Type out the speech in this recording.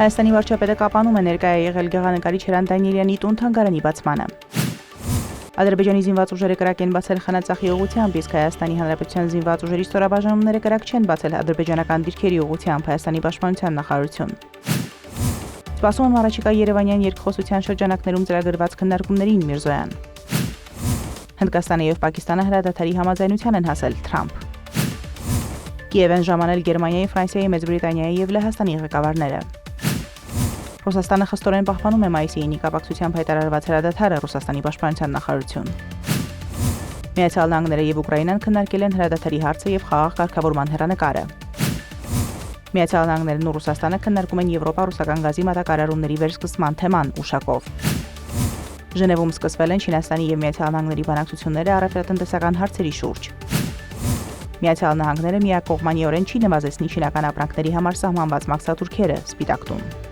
Հայաստանի վարչապետը կապանում է ներկայ եղել գեղանկարիչ Հրանտ Դանիելյանի տուն թանգարանի բացմանը։ Ադրբեջանի զինված ուժերը կրակ են բացել Խանածախի ուղղությամբ, իսկ Հայաստանի Հանրապետության զինված ուժերի ստորաբաժանումները կրակ չեն բացել ադրբեջանական դիրքերի ուղղությամբ, Հայաստանի պաշտպանության նախարարություն։ Սպասում եմ առաջիկա երևանյան երկխոսության շրջանակներում ծրագրված քննարկումներին Միրզոյան։ Հնդկաստանը եւ Պակիստանը հրադադարի համաձայնության են հասել Թրամփ։ Կիև են ժամանել Գերմանիայի, Ֆրանսիայի, Մեծ Բրիտանիայի եւ Լեհաստանի ղեկավարները։ Ռուսաստանը խստորեն պահպանում է մայիսի 9-ի կապակցությամբ հայտարարված հրադադարը, Ռուսաստանի պաշտպանության նախարարություն։ Միացյալ Նահանգները եւ Ուկրաինան քննարկել են հրադադարի հարցը եւ խաղաղ կարգավորման հեռանկարը։ Միացյալ Նահանգներն ու Ռուսաստանը քննարկում են Եվրոպա-ռուսական գազի մատակարարումների վերսկսման թեման ուշակով։ Ժնևում սկսվել են Չինաստանի եւ Միացյալ Նահանգների բանակցությունները առևտրատնտեսական հարցերի շուրջ։ Միացյալ Նահանգները միակողմանիորեն չի նվազեցնի չինական ապրանքների համար սահմանված մաքսատուրքերը, Սպիտակ տուն։